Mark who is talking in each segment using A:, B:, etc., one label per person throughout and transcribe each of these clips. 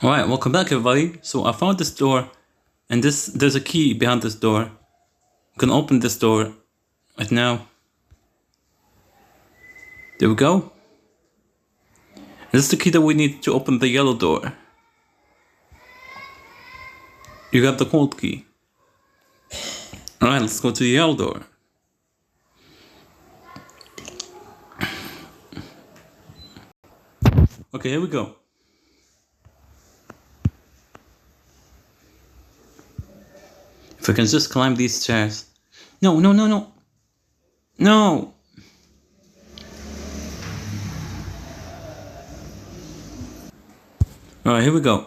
A: Alright, welcome back everybody. So I found this door, and there's a key behind this door. You can open this door right now. There we go. This is the key that we need to open the yellow door. You got the gold key. Alright, let's go to the yellow door. Okay, here we go. If I can just climb these stairs. No. No! Alright, here we go.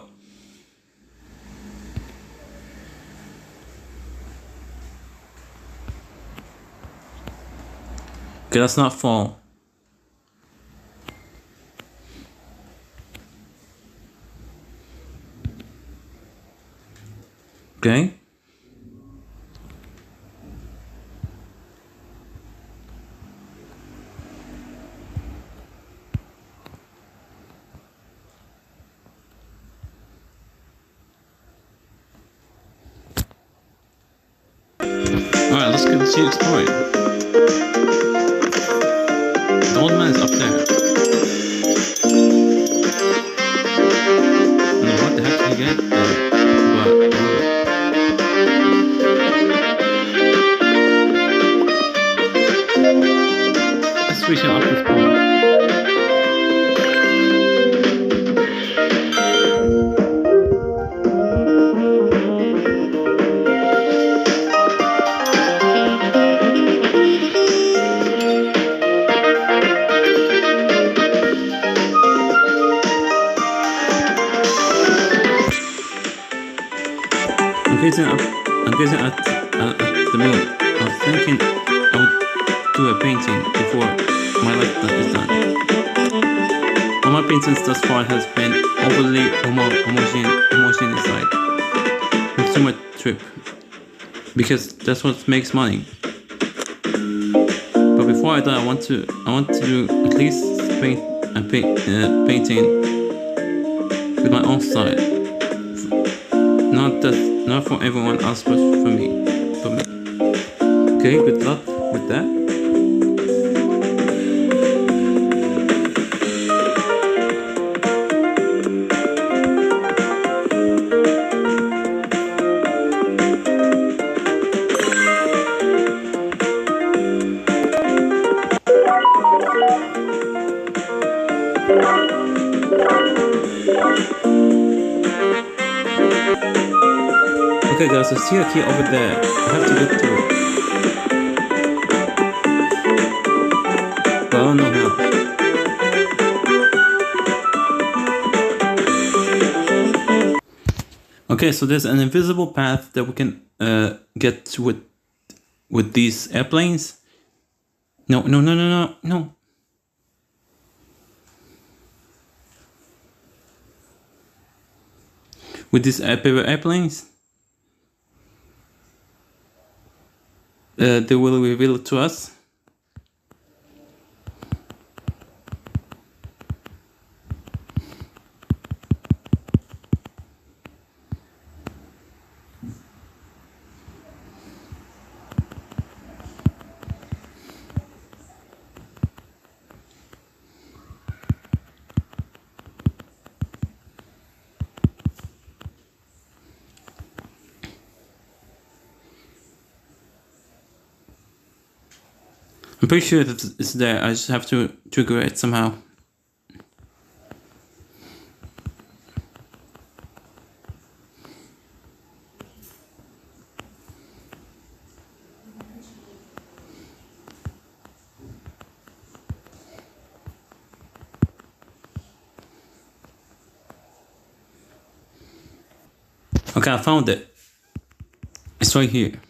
A: Okay, let's not fall. Okay. Alright, let's continue exploring. The old man is up there. I don't know what the heck did he get there, but let's reach him up this point. I'm gazing at the moon. I was thinking I would do a painting before my life is done. All my paintings thus far has been overly homogeneous consumer trip, because that's what makes money. But before I die, I want to do at least paint a painting with my own style. Not for everyone else, but for me. Okay, good luck with that. Okay guys, I see a key over there. I have to get to it. But I don't know how. Okay, so there's an invisible path that we can get to with these airplanes. No. With these paper airplanes. They will reveal it to us. I'm pretty sure that it's there. I just have to trigger it somehow. Okay, I found it. It's right here.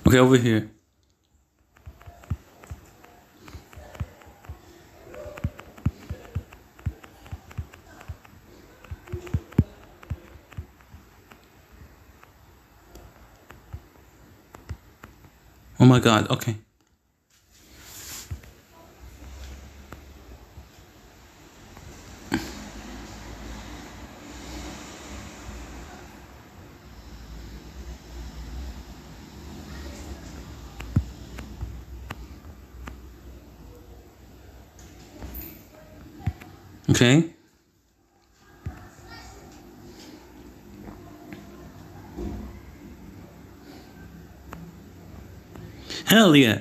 A: Okay, over here. Oh my god, okay. Okay. Hell yeah.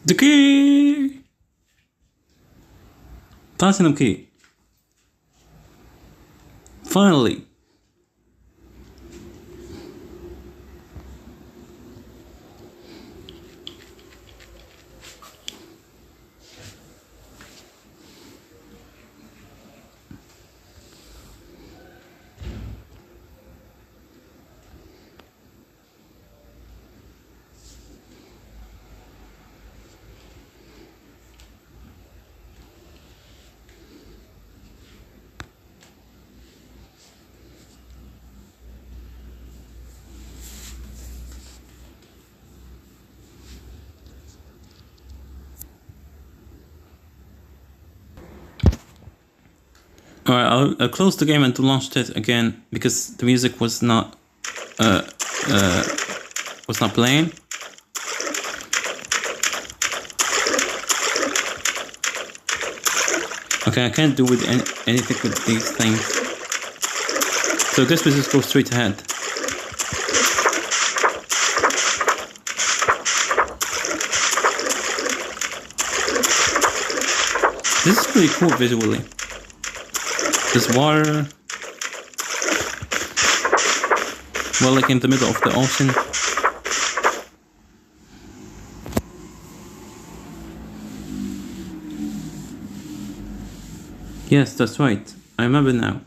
A: The key! Platinum key. Finally. Alright, I'll close the game and launch it again because the music was not playing. Okay, I can't do with anything with these things. So I guess we just go straight ahead. This is pretty cool visually. There's water. Well, like in the middle of the ocean. Yes, that's right. I remember now.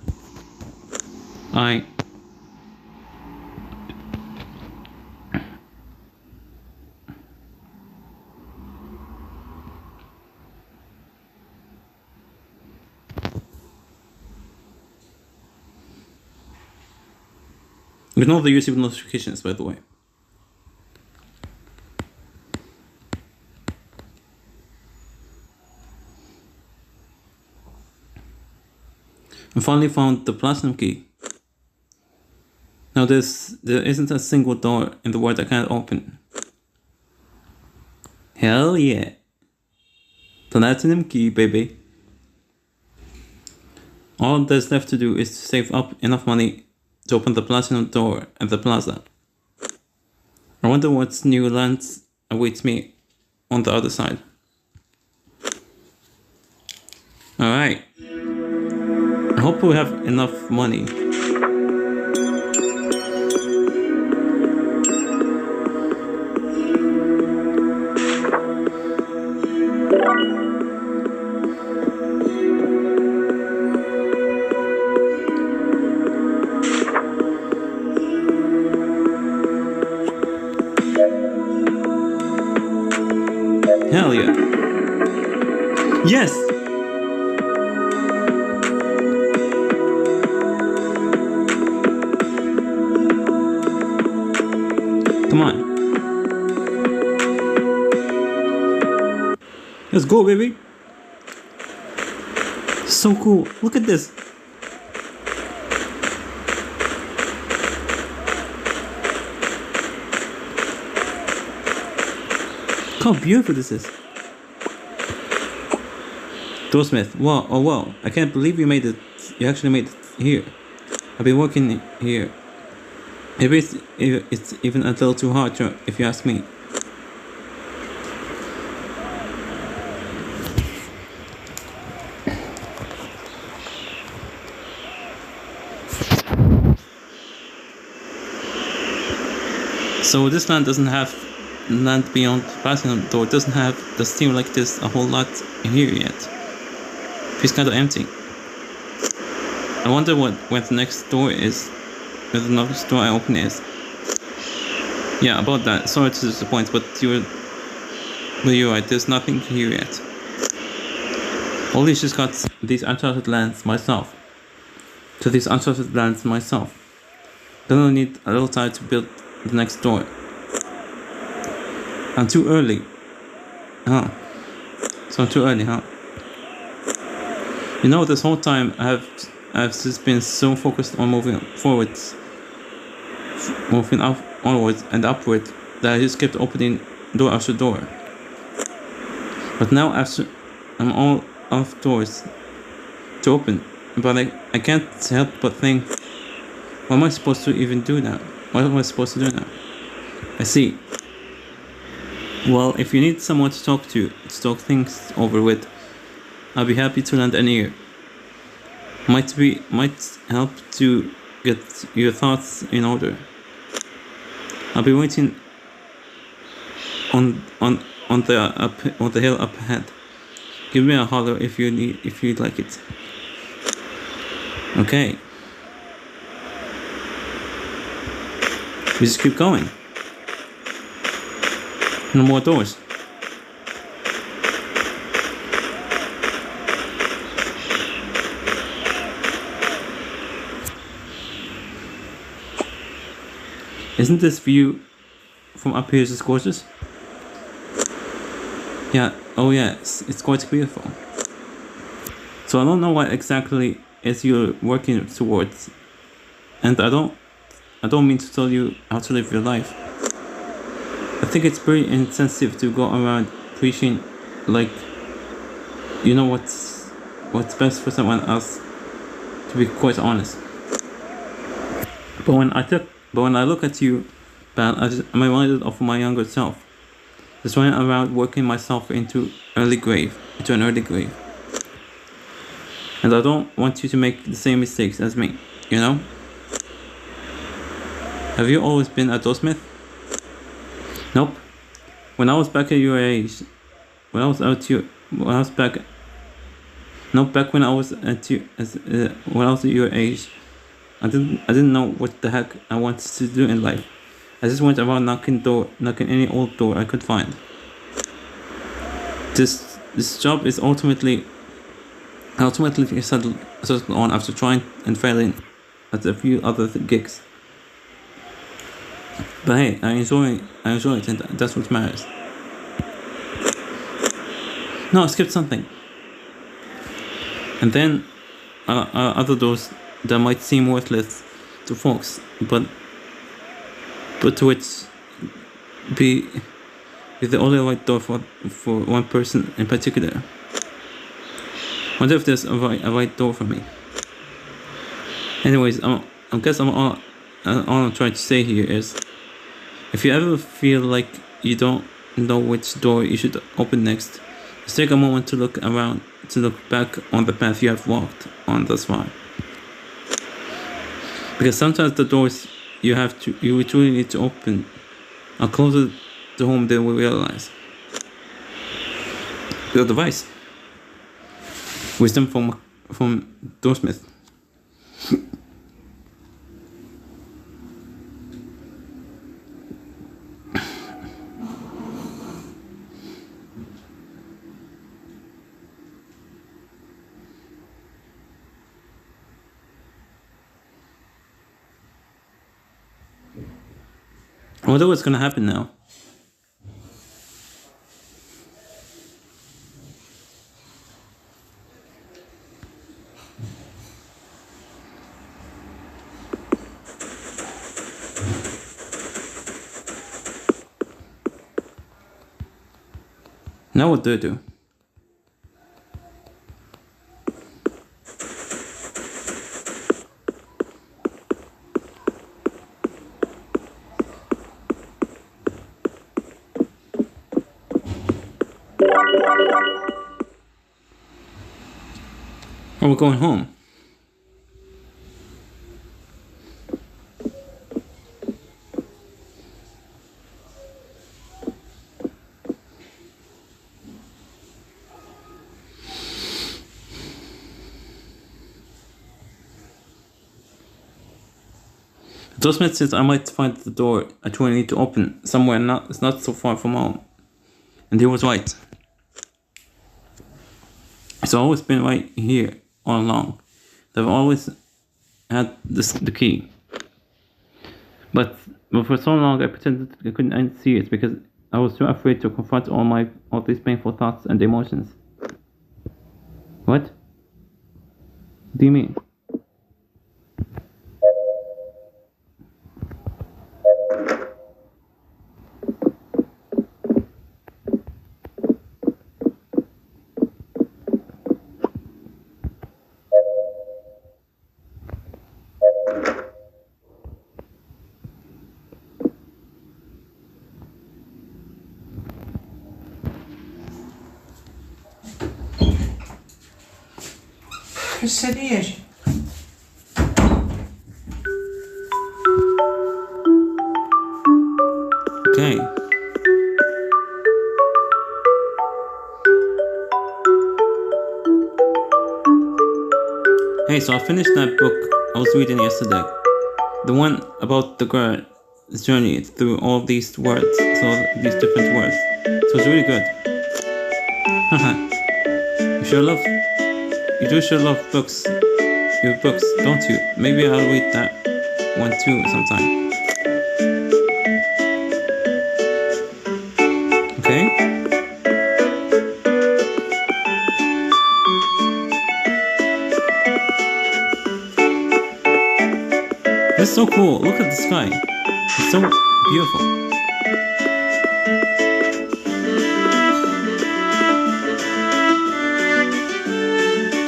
A: Ignore the YouTube notifications, by the way. I finally found the platinum key. Now there isn't a single door in the world I can't open. Hell yeah. Platinum key, baby. All there's left to do is to save up enough money to open the platinum door at the plaza. I wonder what new lands awaits me on the other side. Alright. I hope we have enough money. Hell yeah. Yes! Come on. Let's go, baby. So cool. Look at this. Look how beautiful this is. Smith. Wow, oh wow. I can't believe you made it. You actually made it here. I've been working here. Maybe it's even a little too hard, if you ask me. So this land doesn't have land beyond Platinum Door. It doesn't have the steam like this a whole lot here yet. It's kind of empty. I wonder where the next door is. Where the next door I open is. Yeah, about that. Sorry to disappoint, but you're right. There's nothing here yet. Only just got these uncharted lands myself. To these uncharted lands myself. Gonna need a little time to build the next door. I'm too early. Huh. So I'm too early, huh? You know, this whole time I've just been so focused on moving forwards, moving up, onwards and upward, that I just kept opening door after door. But now after I'm all out of doors to open, but I can't help but think, what am I supposed to even do now? What am I supposed to do now? I see. Well, if you need someone to talk talk things over with, I'll be happy to lend an ear. Might help to get your thoughts in order. I'll be waiting on the hill up ahead. Give me a holler if you'd like it. Okay. We just keep going. No more doors. Isn't this view from up here just gorgeous? Yeah, oh yes, it's quite beautiful. So I don't know what exactly is you're working towards, and I don't mean to tell you how to live your life. I think it's pretty insensitive to go around preaching like you know what's best for someone else, to be quite honest. But when I look at you, I'm reminded of my younger self, just running around working myself into an early grave. And I don't want you to make the same mistakes as me, you know? Have you always been a doormith? Nope. When I was back at your age, back when I was at your age, I didn't know what the heck I wanted to do in life. I just went around knocking any old door I could find. This job is ultimately settled on after trying and failing at a few other gigs. But hey, I enjoy it, and that's what matters. No, I skipped something. And then other doors that might seem worthless to folks, but to which be the only right door for one person in particular. Wonder if there's a right door for me. Anyways, all I'm trying to say here is, if you ever feel like you don't know which door you should open next, just take a moment to look around, to look back on the path you have walked on thus far. Because sometimes the doors you truly need to open are closer to home than we realize. Good advice. Wisdom from Doorsmith. I wonder what's gonna happen now. Now what do I do? Oh, we're going home. Those messages I might find the door I truly need to open somewhere it's not so far from home. And he was right. It's always been right here all along. I've always had the key. But for so long I pretended I couldn't see it because I was too afraid to confront all these painful thoughts and emotions. What? What do you mean?
B: Qu'est-ce que ça dit?
A: Okay. Hey, so I finished that book I was reading yesterday. The one about the girl's journey through all these words, these different words. So it's really good. You sure love books. Your books, don't you? Maybe I'll read that one too sometime. Okay? It's so cool. Look at the sky. It's so beautiful.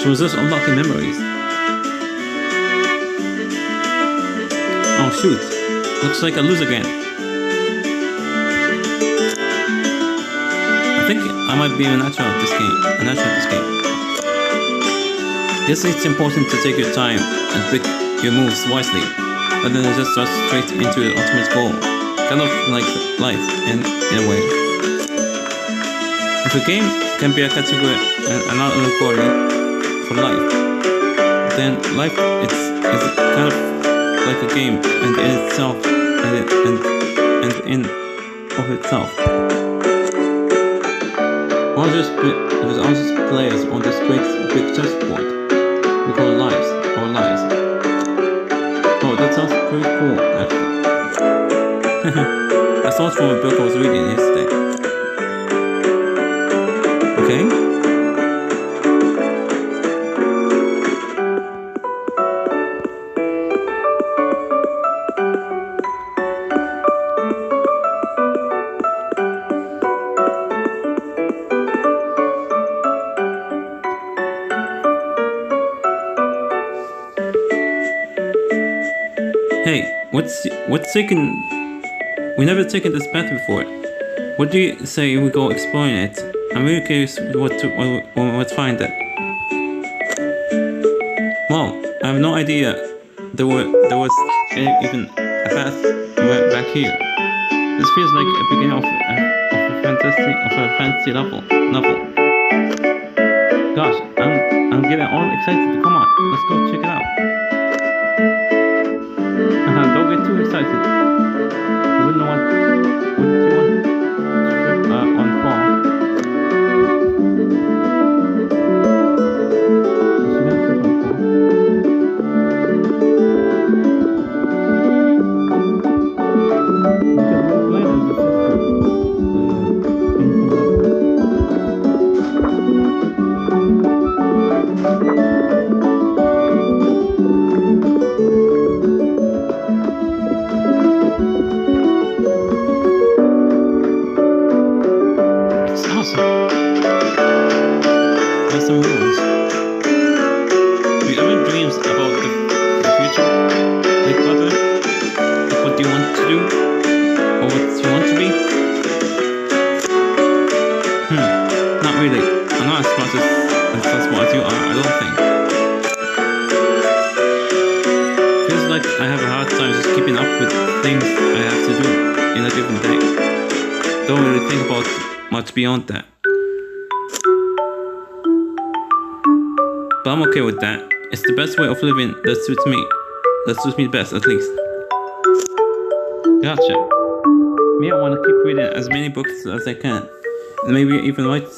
A: So is this unlocking memories? Oh shoot. Looks like I lose again. I think I might be a natural at this game. Guess it's important to take your time and pick your moves wisely, rather than just rush straight into the ultimate goal. Kind of like life in a way. If a game can be a category and not an allegory for life, then life it's kind of like a game and in itself and in of itself. There's all these players on this great big chessboard we call lives or lives. Oh, that sounds pretty cool actually. I saw it from a book I was reading yesterday. Okay? Hey, what's taken? We never taken this path before. What do you say we go exploring it? I'm really curious what to find it. Well, I have no idea there was even a path back here. This feels like a beginning of a fantasy novel. Gosh, I'm getting all excited. Come on, let's go check it out. Don't get too excited. You wouldn't you want trip on fall? Some rules. Do you ever dreams about the future? Like what do you want to do? Or what you want to be? Not really. I'm not as smart as you are, I don't think. Feels like I have a hard time just keeping up with things I have to do in a given day. Don't really think about much beyond that. But I'm okay with that. It's the best way of living that suits me. That suits me best, at least. Gotcha. Me, I want to keep reading as many books as I can. And maybe even write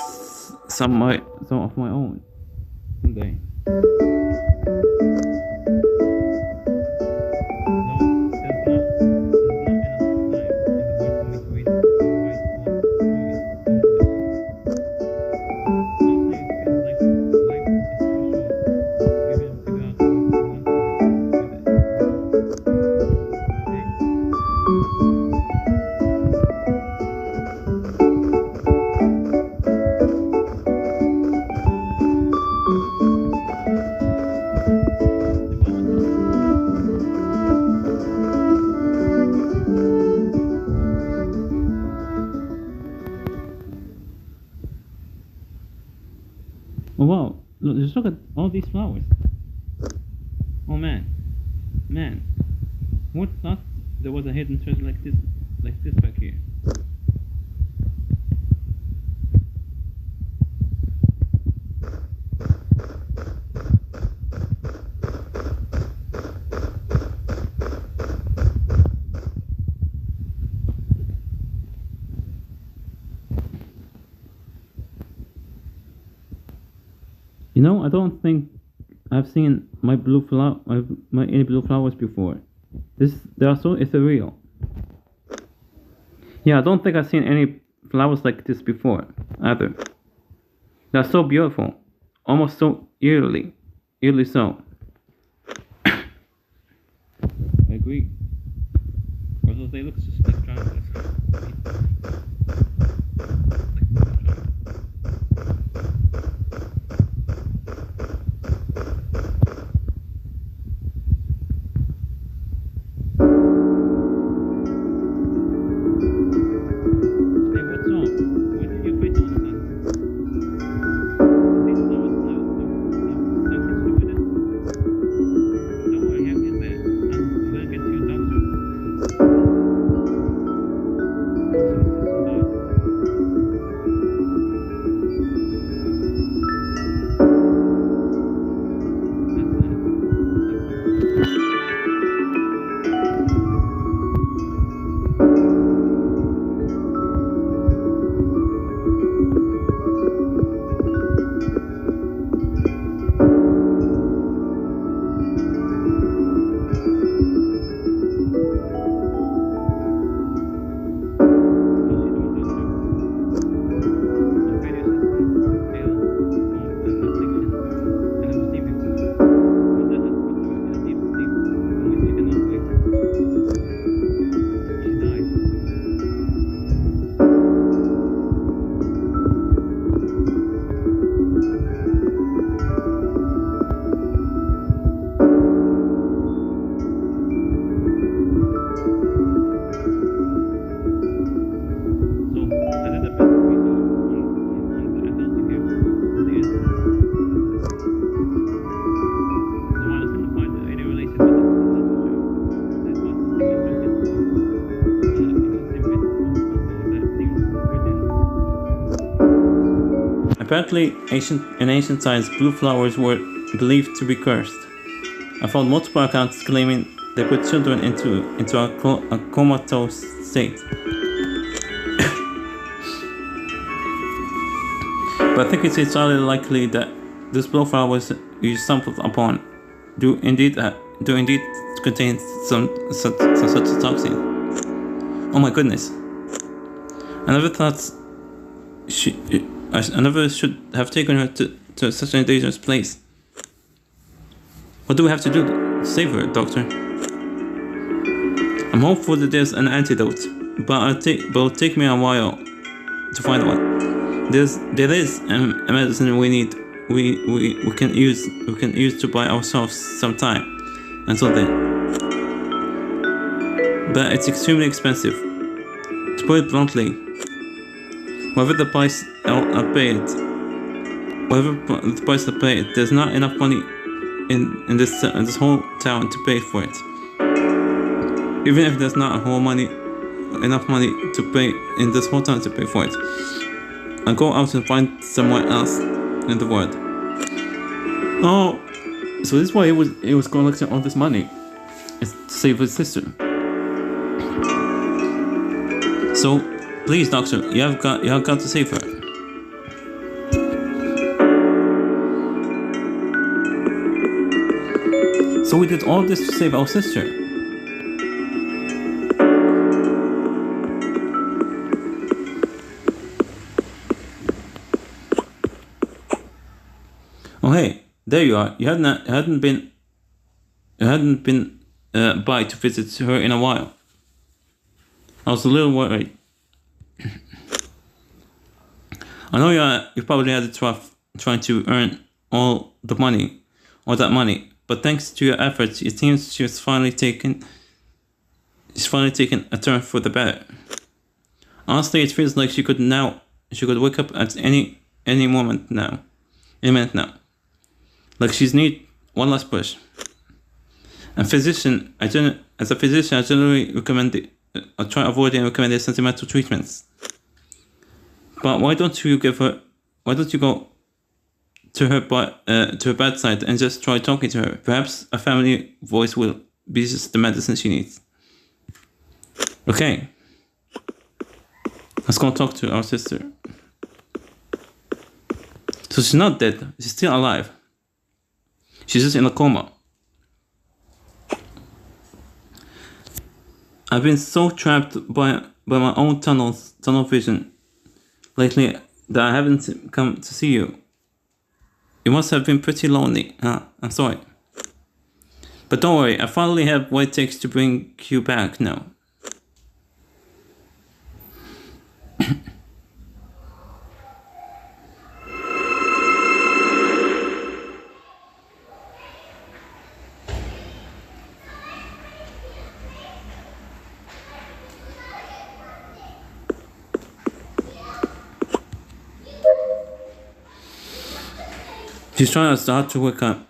A: some of my own someday. Oh wow, just look at all these flowers. Oh man. Who thought there was a hidden treasure like this back here? You know, I don't think I've seen my any blue flowers before. They are so ethereal. Yeah, I don't think I've seen any flowers like this before either. They're so beautiful, almost so eerily so. I agree. Although they look just like triangles. Apparently, in ancient times, blue flowers were believed to be cursed. I found multiple accounts claiming they put children into a comatose state. But I think it's entirely likely that these blue flowers you stumbled upon do indeed contain some such toxin. Oh my goodness! I never thought I never should have taken her to such a dangerous place. What do we have to do to save her, Doctor? I'm hopeful that there's an antidote, but it'll take me a while to find one. There is a medicine we need. We can use to buy ourselves some time until then. But it's extremely expensive. To put it bluntly, whatever the price I pay it, there's not enough money in this whole town to pay for it. Even if there's not enough money to pay in this whole town to pay for it, I'll go out and find somewhere else in the world. Oh, so this is why he was collecting all this money, is to save his sister. So, please, doctor, you have got to save her. So we did all this to save our sister. Oh hey, there you are. You hadn't been by to visit her in a while. I was a little worried. I know you probably had it rough trying to earn all that money, but thanks to your efforts, it seems she's finally taken a turn for the better. Honestly, it feels like she could wake up at any minute now. Like she's need one last push. As a physician, I generally recommend try avoiding recommended sentimental treatments. But why don't you go to her bedside and just try talking to her? Perhaps a family voice will be just the medicine she needs. Okay. Let's go talk to our sister. So she's not dead. She's still alive. She's just in a coma. I've been so trapped by my own tunnel vision lately that I haven't come to see you. You must have been pretty lonely. I'm sorry. But don't worry, I finally have what it takes to bring you back now. She's trying as hard to wake up.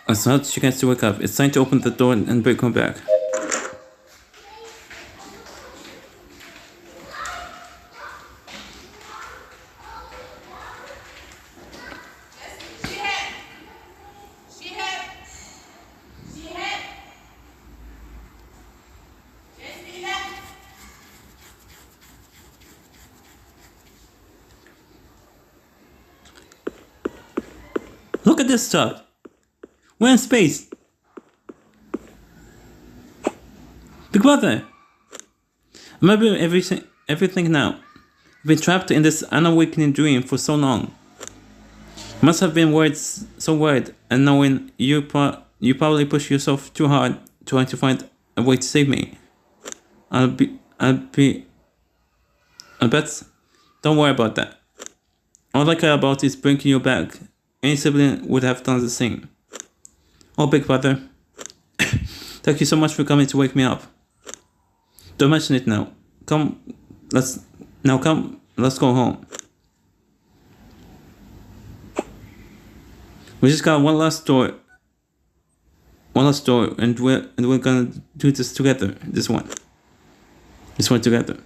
A: As hard as she can to wake up. It's time to open the door and bring her back. Look at this stuff. We're in space. Big brother. Remember everything now. I've been trapped in this unawakening dream for so long. Must have been so worried, and knowing you probably push yourself too hard trying to find a way to save me. I bet. Don't worry about that. All I care about is bringing you back. Any sibling would have done the same. Oh, big brother. Thank you so much for coming to wake me up. Don't mention it now. Let's go home. We just got one last door, and we're gonna do this together. This one together.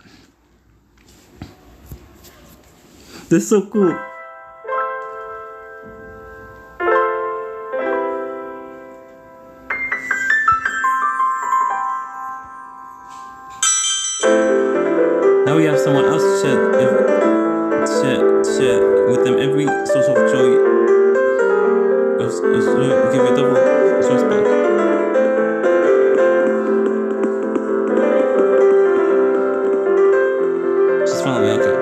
A: This is so cool. Now we have someone else to share with them every source of joy. Give you double source back. She's finally okay.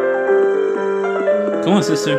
A: Come on, sister.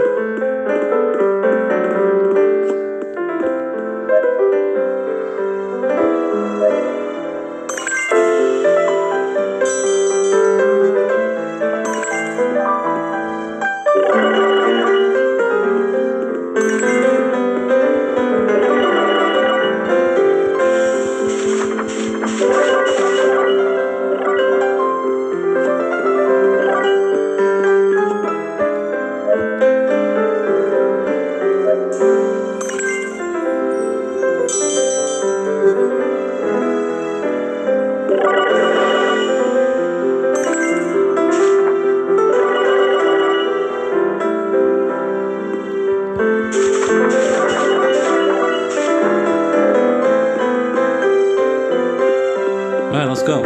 A: Alright, let's go.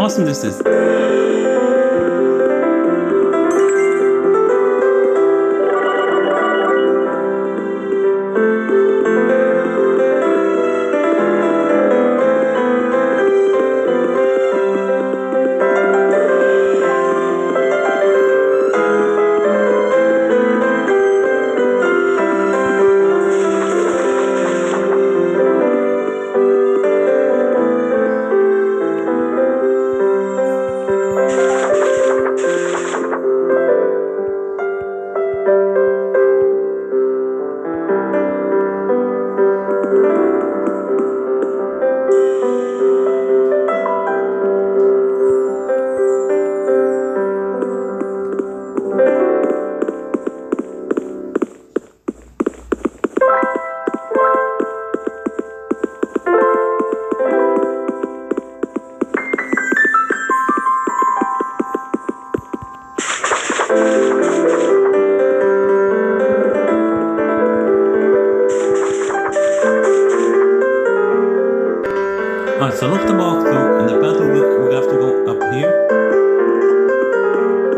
A: awesome this is. Alright, so look at the walkthrough